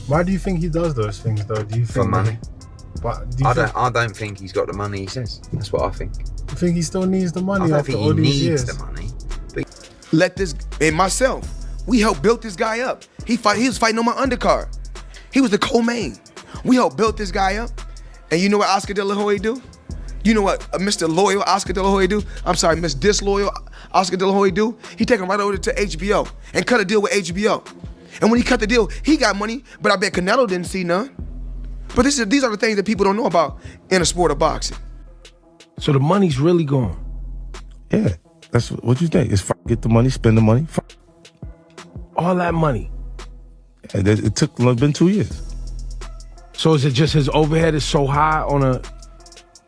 Why do you think he does those things though? Do you think For money. I don't think he's got the money he says. That's what I think. You think he still needs the money I don't after think all he these needs years? the money. Let this, and myself, we helped build this guy up. He was fighting on my undercard. He was the co-main. We helped build this guy up. And you know what Oscar De La Hoya do? You know what Mr. Loyal Oscar De La Hoya do? I'm sorry, Miss Disloyal Oscar De La Hoya do? He take him right over to HBO and cut a deal with HBO. And when he cut the deal, he got money, but I bet Canelo didn't see none. But these are the things that people don't know about in a sport of boxing. So the money's really gone. Yeah, that's what you think. It's get the money, spend the money. All that money. And it took been 2 years. So is it just his overhead is so high on a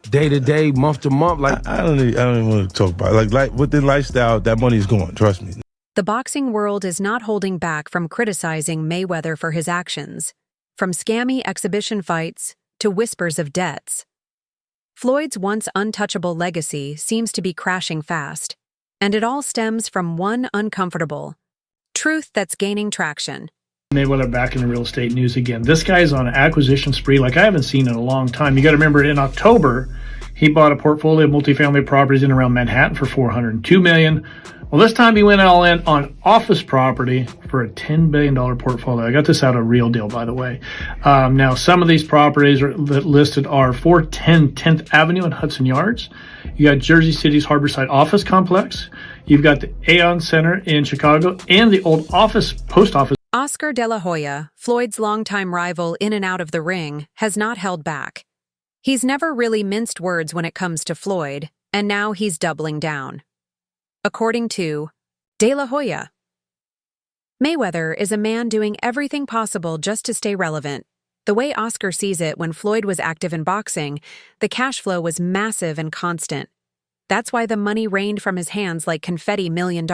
day-to-day, month-to-month? Like I don't even want to talk about it. Like with the lifestyle, that money is gone. Trust me. The boxing world is not holding back from criticizing Mayweather for his actions, from scammy exhibition fights to whispers of debts. Floyd's once untouchable legacy seems to be crashing fast, and it all stems from one uncomfortable truth that's gaining traction. Mayweather back in the real estate news again. This guy's on an acquisition spree like I haven't seen in a long time. You got to remember, in October, he bought a portfolio of multifamily properties in around Manhattan for $402 million. Well, this time he went all in on office property for a $10 billion portfolio. I got this out of Real Deal, by the way. Now, some of these properties that listed are 410 10th Avenue and Hudson Yards. You got Jersey City's Harborside Office Complex. You've got the Aon Center in Chicago and the old post office. Oscar De La Hoya, Floyd's longtime rival in and out of the ring, has not held back. He's never really minced words when it comes to Floyd, and now he's doubling down. According to De La Hoya, Mayweather is a man doing everything possible just to stay relevant. The way Oscar sees it, when Floyd was active in boxing, the cash flow was massive and constant. That's why the money rained from his hands like confetti $1 million.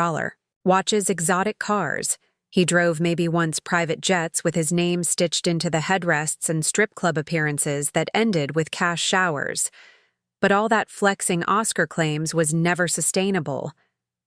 Watches, exotic cars. He drove maybe once private jets with his name stitched into the headrests, and strip club appearances that ended with cash showers. But all that flexing Oscar claims was never sustainable.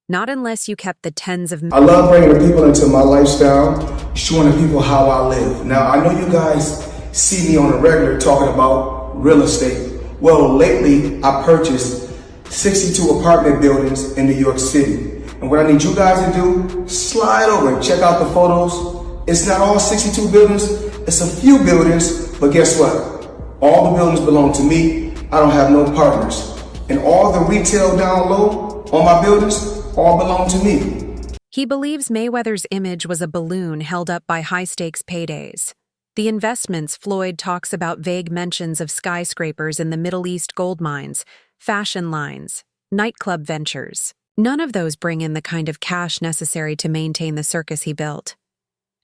Not unless you kept the tens of... I love bringing the people into my lifestyle, showing the people how I live. Now, I know you guys see me on a regular talking about real estate. Well, lately, I purchased 62 apartment buildings in New York City. And what I need you guys to do, slide over and check out the photos. It's not all 62 buildings, it's a few buildings, but guess what? All the buildings belong to me. I don't have no partners. And all the retail down low on my buildings all belong to me. He believes Mayweather's image was a balloon held up by high-stakes paydays. The investments Floyd talks about vague mentions of skyscrapers in the Middle East gold mines, fashion lines, nightclub ventures. None of those bring in the kind of cash necessary to maintain the circus he built.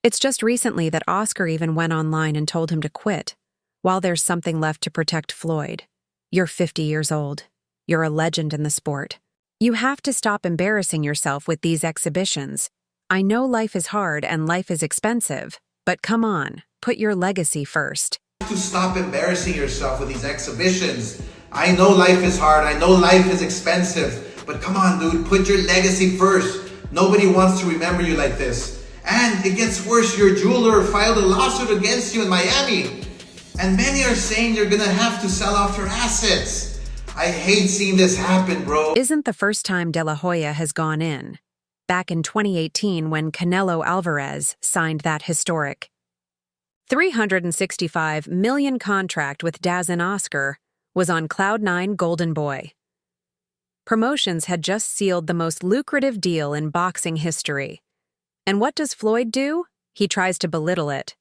It's just recently that Oscar even went online and told him to quit, while there's something left to protect Floyd. You're 50 years old. You're a legend in the sport. You have to stop embarrassing yourself with these exhibitions. I know life is hard and life is expensive, but come on, put your legacy first. To stop embarrassing yourself with these exhibitions. I know life is hard. I know life is expensive. But come on, dude, put your legacy first. Nobody wants to remember you like this. And it gets worse. Your jeweler filed a lawsuit against you in Miami. And many are saying you're gonna have to sell off your assets. I hate seeing this happen, bro. Isn't the first time De La Hoya has gone in. Back in 2018 when Canelo Alvarez signed that historic $365 million contract with Daz and Oscar was on Cloud 9 Golden Boy. Promotions had just sealed the most lucrative deal in boxing history. And what does Floyd do? He tries to belittle it.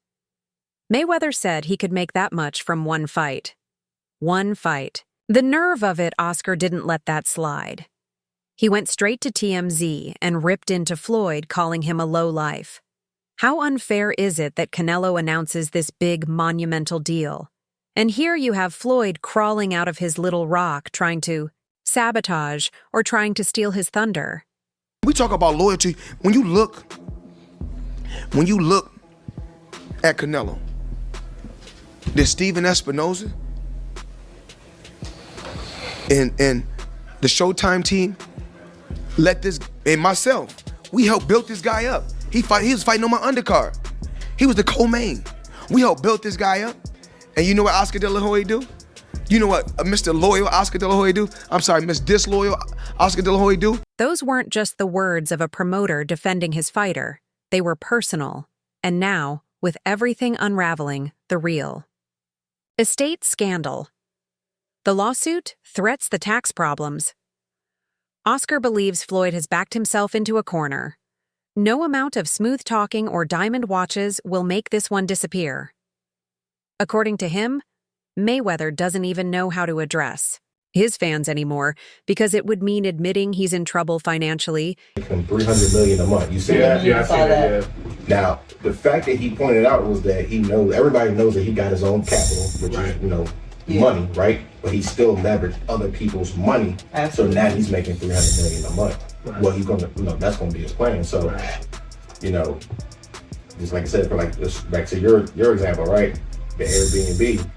Mayweather said he could make that much from one fight. One fight. The nerve of it, Oscar didn't let that slide. He went straight to TMZ and ripped into Floyd, calling him a lowlife. How unfair is it that Canelo announces this big, monumental deal? And here you have Floyd crawling out of his little rock trying to sabotage or trying to steal his thunder. We talk about loyalty. When you look at Canelo, there's Steven Espinoza and the Showtime team and myself, we helped build this guy up. He was fighting on my undercard. He was the co-main. We helped build this guy up. And you know what Oscar De La Hoya do? You know what Mr. Loyal Oscar De La Hoya do? I'm sorry, Miss Disloyal Oscar De La Hoya do? Those weren't just the words of a promoter defending his fighter. They were personal. And now, with everything unraveling, the real. Estate scandal. The lawsuit threats the tax problems. Oscar believes Floyd has backed himself into a corner. No amount of smooth talking or diamond watches will make this one disappear. According to him, Mayweather doesn't even know how to address his fans anymore because it would mean admitting he's in trouble financially. $300 million a month. You see that? Yeah, I see that. Yeah. Now, the fact that he pointed out was that he knows, everybody knows that he got his own capital, which is, money, right? But he still leveraged other people's money. Absolutely. So now he's making $300 million a month. Right. Well, he's gonna, that's gonna be his plan. So, just like I said, back to your example, right? The Airbnb.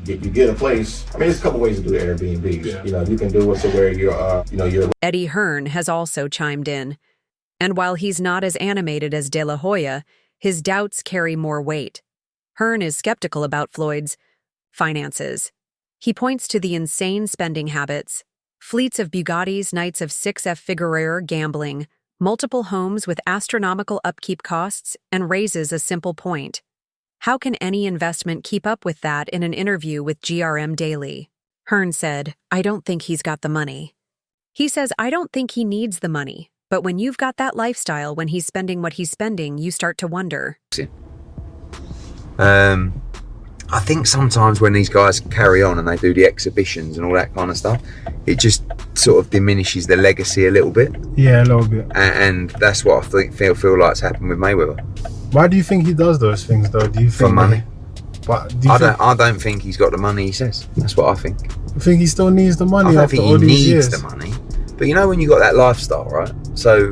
You get a place. I mean, there's a couple ways to do the Airbnbs. Yeah. You can do it to where you're, Eddie Hearn has also chimed in. And while he's not as animated as De La Hoya, his doubts carry more weight. Hearn is skeptical about Floyd's finances. He points to the insane spending habits, fleets of Bugattis, nights of 6F Figueroa gambling, multiple homes with astronomical upkeep costs, and raises a simple point. How can any investment keep up with that in an interview with GRM Daily? Hearn said, I don't think he's got the money. He says, I don't think he needs the money. But when you've got that lifestyle, when he's spending what he's spending, you start to wonder. I think sometimes when these guys carry on and they do the exhibitions and all that kind of stuff, it just sort of diminishes the legacy a little bit. Yeah, a little bit. And that's what I feel like's happened with Mayweather. Why do you think he does those things, though? Do you think for money? I don't think he's got the money he says. That's what I think. I think he still needs the money. I don't think he needs the money. But when you got that lifestyle, right? So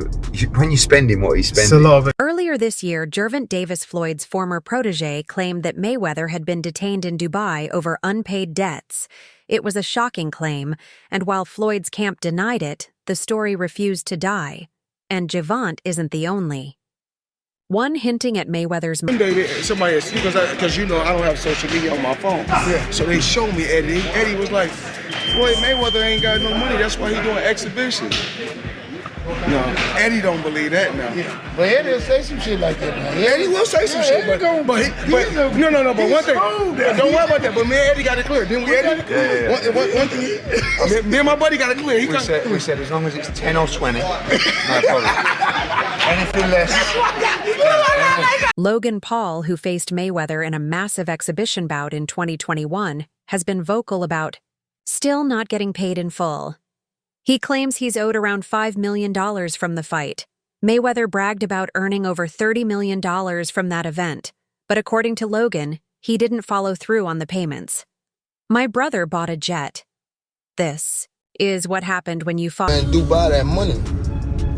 when you're spending what he's spending. It's a lot of it. Earlier this year, Gervonta Davis Floyd's former protege claimed that Mayweather had been detained in Dubai over unpaid debts. It was a shocking claim, and while Floyd's camp denied it, the story refused to die. And Gervonta isn't the only. One hinting at Mayweather's... Somebody, because I don't have social media on my phone. Yeah. So they showed me Eddie. Eddie was like, Floyd Mayweather ain't got no money. That's why he doing exhibitions. No, Eddie don't believe that now. Yeah. But Eddie will say some shit like that now. Eddie will say some shit, but no, one thing, don't worry about that. But me and Eddie got it clear, didn't we, Eddie? Yeah. One thing, me and my buddy got it clear. We said as long as it's 10 or 20, no problem. Anything less. Logan Paul, who faced Mayweather in a massive exhibition bout in 2021, has been vocal about still not getting paid in full. He claims he's owed around $5 million from the fight. Mayweather bragged about earning over $30 million from that event, but according to Logan, he didn't follow through on the payments. My brother bought a jet. This is what happened when you fought. And Dubai that money.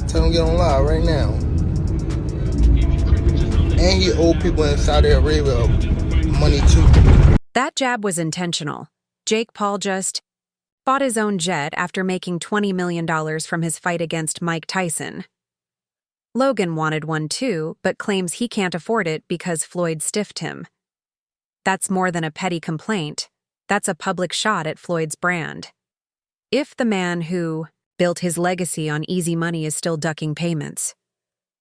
Tell him get on live right now. And he owed people in Saudi Arabia money too. That jab was intentional. Jake Paul just bought his own jet after making $20 million from his fight against Mike Tyson. Logan wanted one too, but claims he can't afford it because Floyd stiffed him. That's more than a petty complaint. That's a public shot at Floyd's brand. If the man who built his legacy on easy money is still ducking payments,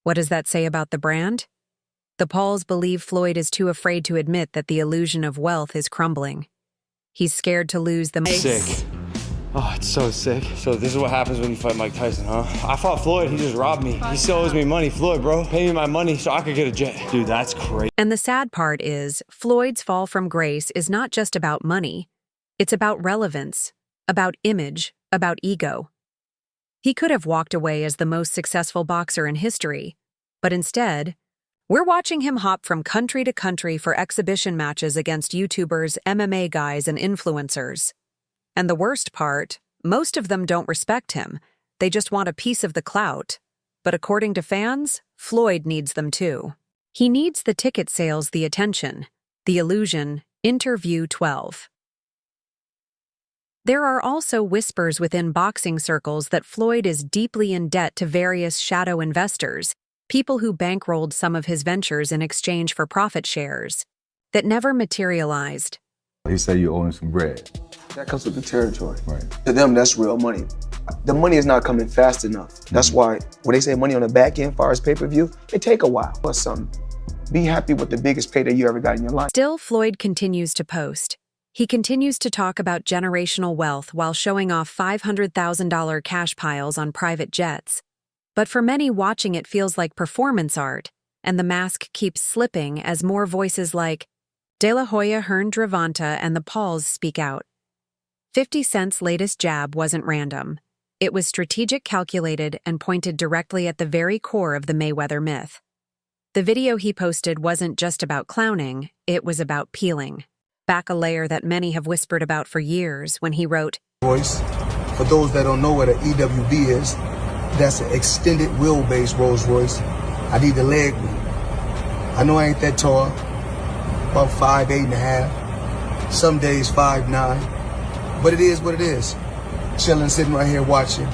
what does that say about the brand? The Pauls believe Floyd is too afraid to admit that the illusion of wealth is crumbling. He's scared to lose the... Sick. Oh, it's so sick. So this is what happens when you fight Mike Tyson, huh? I fought Floyd, he just robbed me. He still owes me money. Floyd, bro, pay me my money so I could get a jet. Dude, that's crazy. And the sad part is, Floyd's fall from grace is not just about money. It's about relevance, about image, about ego. He could have walked away as the most successful boxer in history, but instead, we're watching him hop from country to country for exhibition matches against YouTubers, MMA guys, and influencers. And the worst part, most of them don't respect him. They just want a piece of the clout. But according to fans, Floyd needs them too. He needs the ticket sales, the attention, the illusion. Interview 12. There are also whispers within boxing circles that Floyd is deeply in debt to various shadow investors, people who bankrolled some of his ventures in exchange for profit shares. that never materialized. He said you owe him some bread. That comes with the territory. Right. To them, that's real money. The money is not coming fast enough. That's why when they say money on the back end, as far as pay-per-view, it take a while. Plus something. Be happy with the biggest payday you ever got in your life. Still, Floyd continues to post. He continues to talk about generational wealth while showing off $500,000 cash piles on private jets. But for many, watching it feels like performance art, and the mask keeps slipping as more voices like De La Hoya, Hearn, Gervonta, and the Pauls speak out. 50 Cent's latest jab wasn't random. It was strategic, calculated, and pointed directly at the very core of the Mayweather myth. The video he posted wasn't just about clowning, it was about peeling back a layer that many have whispered about for years when he wrote, Royce. For those that don't know what an EWB is, that's an extended wheelbase Rolls Royce. I need the leg room. I know I ain't that tall, about 5'8.5", some days 5'9", but it is what it is. Chilling, sitting right here watching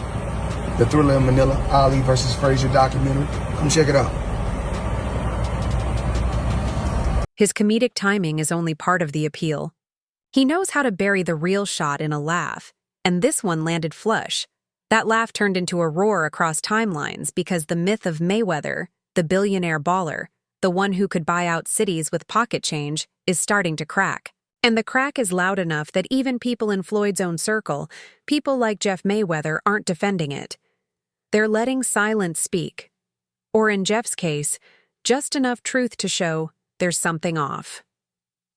the Thriller in Manila, Ali versus Frazier documentary. Come check it out. His comedic timing is only part of the appeal. He knows how to bury the real shot in a laugh, and this one landed flush. That laugh turned into a roar across timelines because the myth of Mayweather, the billionaire baller, the one who could buy out cities with pocket change, is starting to crack. And the crack is loud enough that even people in Floyd's own circle, people like Jeff Mayweather, aren't defending it. They're letting silence speak. Or in Jeff's case, just enough truth to show there's something off.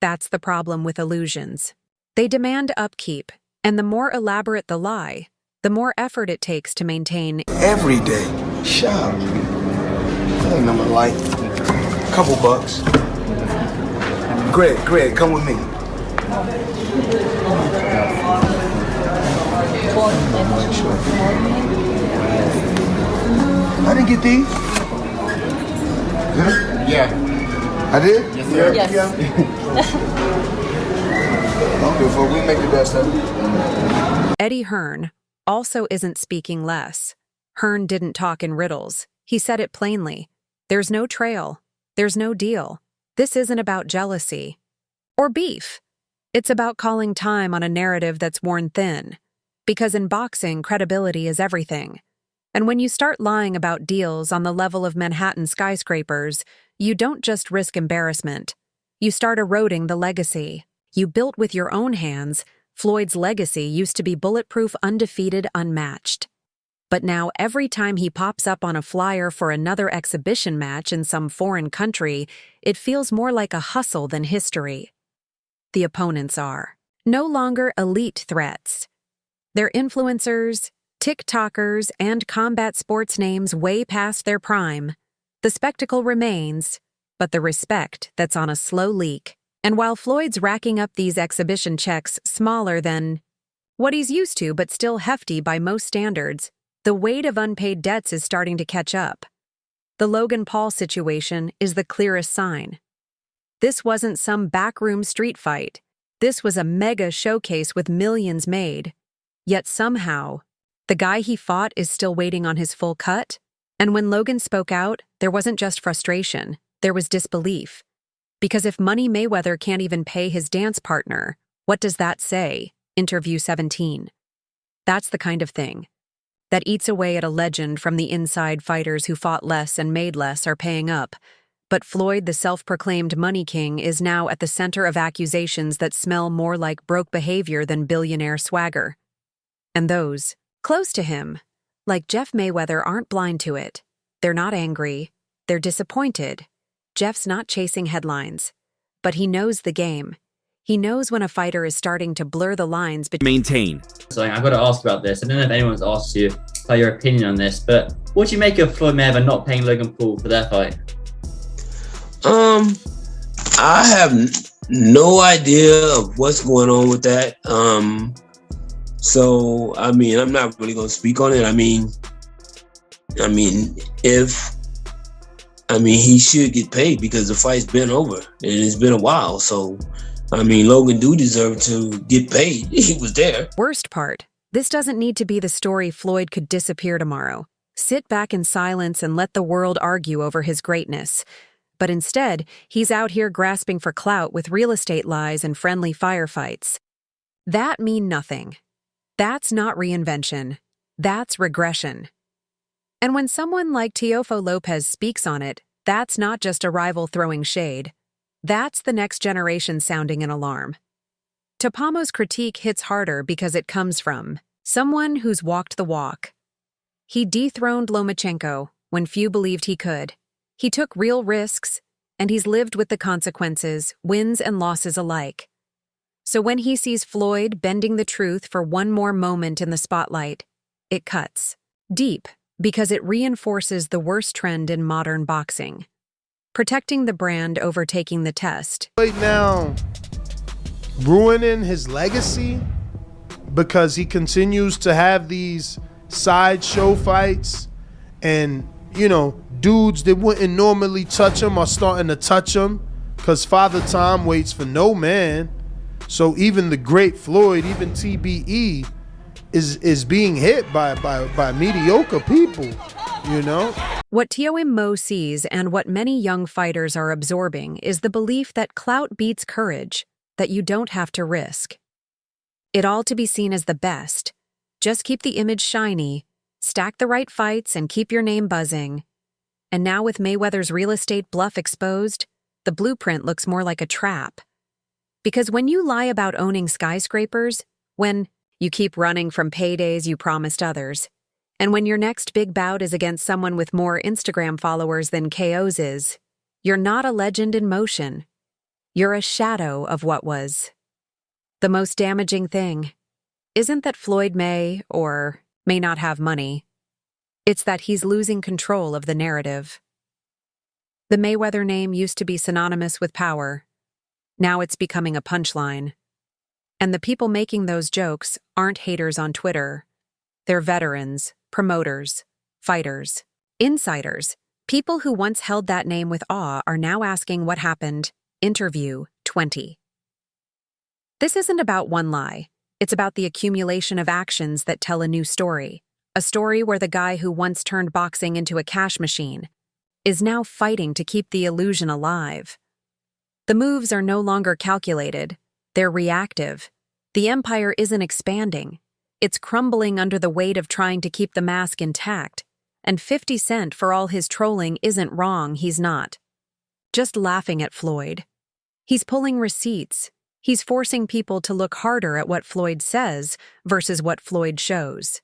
That's the problem with illusions. They demand upkeep, and the more elaborate the lie, the more effort it takes to maintain. Every day, shop. That ain't nothing like couple bucks. Greg, come with me. I didn't get these. Yeah. I did? Yes, sir. Yes. Okay, before we make the best of it. Eddie Hearn also isn't speaking less. Hearn didn't talk in riddles. He said it plainly. There's no trail. There's no deal. This isn't about jealousy or beef. It's about calling time on a narrative that's worn thin. Because in boxing, credibility is everything. And when you start lying about deals on the level of Manhattan skyscrapers, you don't just risk embarrassment. You start eroding the legacy. You built with your own hands. Floyd's legacy used to be bulletproof, undefeated, unmatched. But now every time he pops up on a flyer for another exhibition match in some foreign country, it feels more like a hustle than history. The opponents are no longer elite threats. They're influencers, TikTokers, and combat sports names way past their prime. The spectacle remains, but the respect that's on a slow leak. And while Floyd's racking up these exhibition checks smaller than what he's used to but still hefty by most standards, the weight of unpaid debts is starting to catch up. The Logan Paul situation is the clearest sign. This wasn't some backroom street fight. This was a mega showcase with millions made. Yet somehow, the guy he fought is still waiting on his full cut. And when Logan spoke out, there wasn't just frustration, there was disbelief. Because if Money Mayweather can't even pay his dance partner, what does that say? Interview 17. That's the kind of thing that eats away at a legend from the inside. Fighters who fought less and made less are paying up. But Floyd, the self-proclaimed money king, is now at the center of accusations that smell more like broke behavior than billionaire swagger. And those close to him, like Jeff Mayweather, aren't blind to it. They're not angry. They're disappointed. Jeff's not chasing headlines. But he knows the game. He knows when a fighter is starting to blur the lines between. Maintain. So I've got to ask about this. I don't know if anyone's asked you about your opinion on this, but what do you make of Floyd Mayweather not paying Logan Paul for their fight? I have no idea of what's going on with that. So I mean, I'm not really gonna speak on it. I mean, he should get paid because the fight's been over and it's been a while. So, I mean, Logan do deserve to get paid. He was there. Worst part, this doesn't need to be the story Floyd could disappear tomorrow. Sit back in silence and let the world argue over his greatness. But instead, he's out here grasping for clout with real estate lies and friendly firefights. That mean nothing. That's not reinvention. That's regression. And when someone like Teofo Lopez speaks on it, that's not just a rival throwing shade. That's the next generation sounding an alarm. Tapamo's critique hits harder because it comes from someone who's walked the walk. He dethroned Lomachenko when few believed he could. He took real risks, and he's lived with the consequences, wins and losses alike. So when he sees Floyd bending the truth for one more moment in the spotlight, it cuts deep because it reinforces the worst trend in modern boxing. Protecting the brand over taking the test. Right now, ruining his legacy because he continues to have these sideshow fights and, dudes that wouldn't normally touch him are starting to touch him because Father Time waits for no man. So even the great Floyd, even TBE, is being hit by mediocre people, What Teofimo Mo sees and what many young fighters are absorbing is the belief that clout beats courage, that you don't have to risk. It all to be seen as the best. Just keep the image shiny, stack the right fights, and keep your name buzzing. And now with Mayweather's real estate bluff exposed, the blueprint looks more like a trap. Because when you lie about owning skyscrapers, when you keep running from paydays you promised others, and when your next big bout is against someone with more Instagram followers than KO's is, you're not a legend in motion. You're a shadow of what was. The most damaging thing isn't that Floyd may or may not have money. It's that he's losing control of the narrative. The Mayweather name used to be synonymous with power. Now it's becoming a punchline. And the people making those jokes aren't haters on Twitter. They're veterans, promoters, fighters, insiders. People who once held that name with awe are now asking what happened. Interview 20. This isn't about one lie. It's about the accumulation of actions that tell a new story. A story where the guy who once turned boxing into a cash machine is now fighting to keep the illusion alive. The moves are no longer calculated. They're reactive. The empire isn't expanding. It's crumbling under the weight of trying to keep the mask intact. And 50 Cent, for all his trolling, isn't wrong, he's not. Just laughing at Floyd. He's pulling receipts. He's forcing people to look harder at what Floyd says versus what Floyd shows.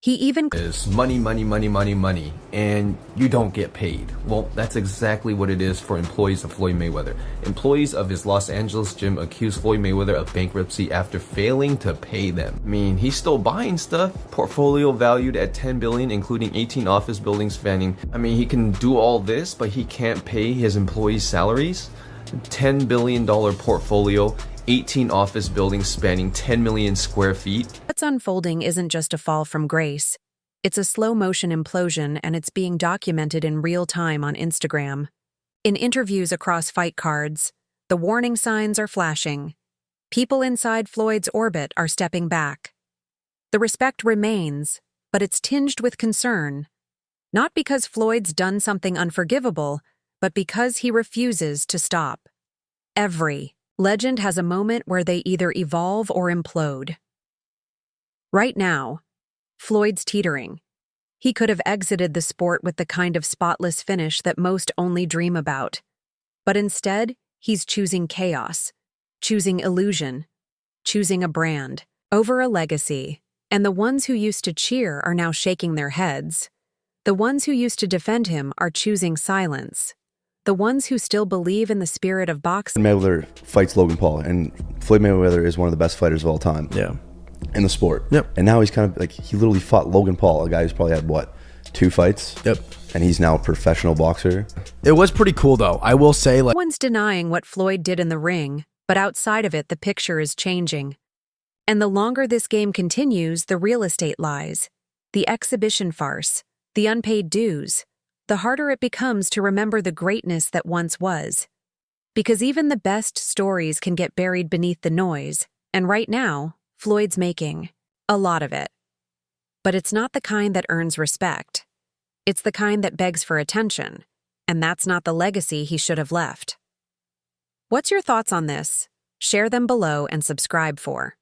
He even is money, money, money, money, money, and you don't get paid. Well, that's exactly what it is for employees of Floyd Mayweather. Employees of his Los Angeles gym accused Floyd Mayweather of bankruptcy after failing to pay them. I mean, he's still buying stuff. Portfolio valued at $10 billion, including 18 office buildings spanning. I mean, he can do all this, but he can't pay his employees' salaries. $10 billion portfolio, 18 office buildings spanning 10 million square feet. What's unfolding isn't just a fall from grace. It's a slow-motion implosion, and it's being documented in real time on Instagram. In interviews across fight cards, the warning signs are flashing. People inside Floyd's orbit are stepping back. The respect remains, but it's tinged with concern. Not because Floyd's done something unforgivable, but because he refuses to stop. Every legend has a moment where they either evolve or implode. Right now, Floyd's teetering. He could have exited the sport with the kind of spotless finish that most only dream about. But instead, he's choosing chaos, choosing illusion, choosing a brand over a legacy. And the ones who used to cheer are now shaking their heads. The ones who used to defend him are choosing silence. The ones who still believe in the spirit of boxing. Mayweather fights Logan Paul, and Floyd Mayweather is one of the best fighters of all time. Yeah. In the sport. Yep. And now he's kind of like, he literally fought Logan Paul, a guy who's probably had, 2 fights? Yep. And he's now a professional boxer. It was pretty cool, though. I will say, No one's denying what Floyd did in the ring, but outside of it, the picture is changing. And the longer this game continues, the real estate lies, the exhibition farce, the unpaid dues, the harder it becomes to remember the greatness that once was. Because even the best stories can get buried beneath the noise, and right now, Floyd's making a lot of it. But it's not the kind that earns respect. It's the kind that begs for attention. And that's not the legacy he should have left. What's your thoughts on this? Share them below and subscribe for